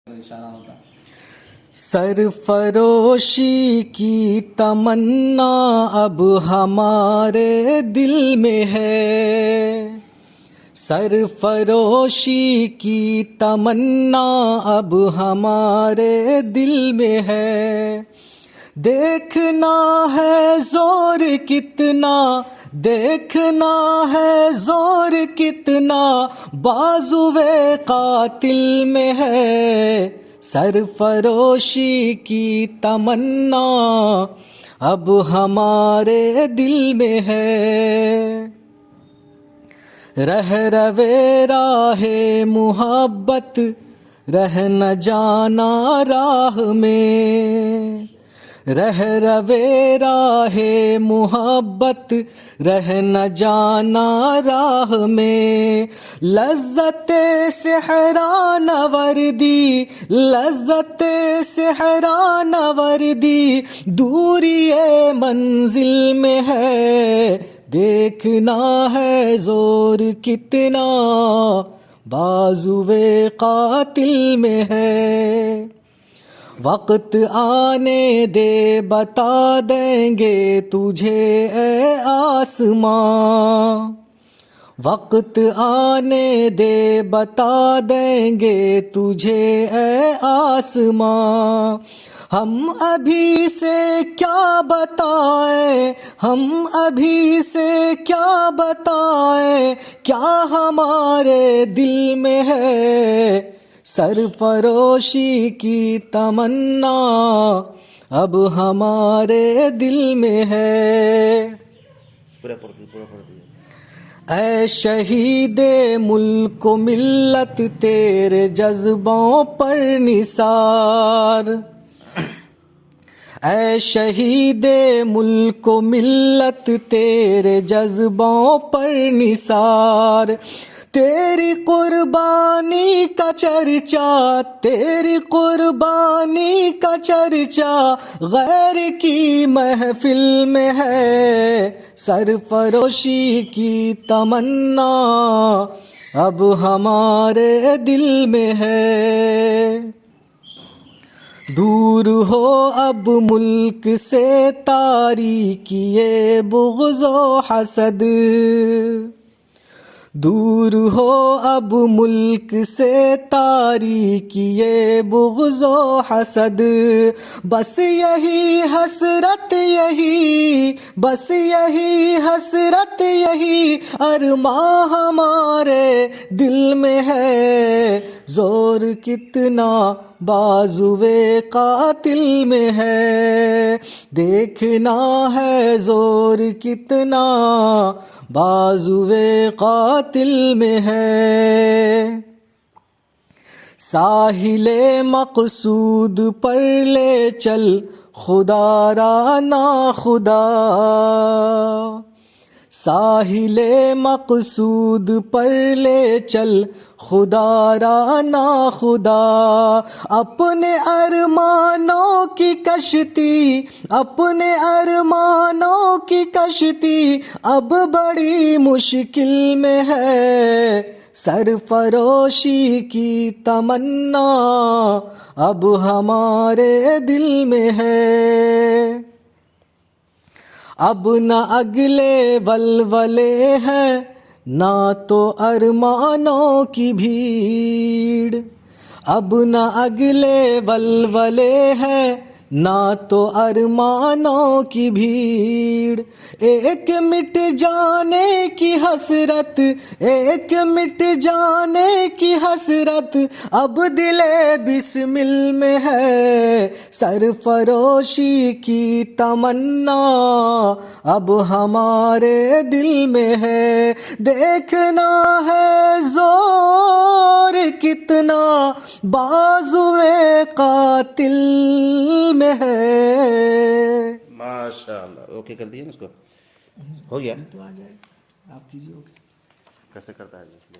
اشارہ ہوتا. سرفروشی کی تمنا اب ہمارے دل میں ہے، سرفروشی کی تمنا اب ہمارے دل میں ہے. دیکھنا ہے زور کتنا، دیکھنا ہے زور کتنا بازوئے قاتل میں ہے. سرفروشی کی تمنا اب ہمارے دل میں ہے. رہ روے راہ محبت رہ نہ جانا راہ میں، رہ روے راہ محبت رہ نہ جانا راہ میں. لذت سحران وردی، لذت سحران وردی دوری منزل میں ہے. دیکھنا ہے زور کتنا بازوئے قاتل میں ہے. وقت آنے دے بتا دیں گے تجھے اے آسماں، وقت آنے دے بتا دیں گے تجھے اے آسماں. ہم ابھی سے کیا بتائیں، ہم ابھی سے کیا بتائیں کیا ہمارے دل میں ہے. سرفروشی کی تمنا اب ہمارے دل میں ہے. اے شہید ملک و ملت تیرے جذبوں پر نثار، اے شہید ملک و ملت تیرے جذبوں پر نثار. تیری قربانی کا چرچا، تیری قربانی کا چرچا غیر کی محفل میں ہے. سرفروشی کی تمنا اب ہمارے دل میں ہے. دور ہو اب ملک سے تاریکی یہ بغض و حسد، دور ہو اب ملک سے تاریکی یہ بغض و حسد. بس یہی حسرت یہی، بس یہی حسرت یہی ارماں ہمارے دل میں ہے. زور کتنا بازوئے قاتل میں ہے، دیکھنا ہے زور کتنا بازوئے قاتل میں ہے. ساحل مقصود پر لے چل خدا را ناخدا، ساحل مقصود پر لے چل خدا را ناخدا. اپنے ارمانوں کی کشتی، اپنے ارمانوں کی کشتی اب بڑی مشکل میں ہے. سرفروشی کی تمنا اب ہمارے دل میں ہے. اب نہ اگلے ولولے ہیں نہ تو ارمانوں کی بھیڑ، اب نہ اگلے ولولے ہیں نہ تو ارمانوں کی بھیڑ. ایک مٹ جانے کی حسرت، ایک مٹ جانے کی حسرت اب دل بسمل میں ہے. سرفروشی کی تمنا اب ہمارے دل میں ہے. دیکھنا ہے زور کتنا بازوئے قاتل میں ہے. ماشاء اللہ. اوکے کر دیا نا اس کو، ہو گیا تو آ جائے آپ کیجیے. اوکے کیسے کرتا ہے جی.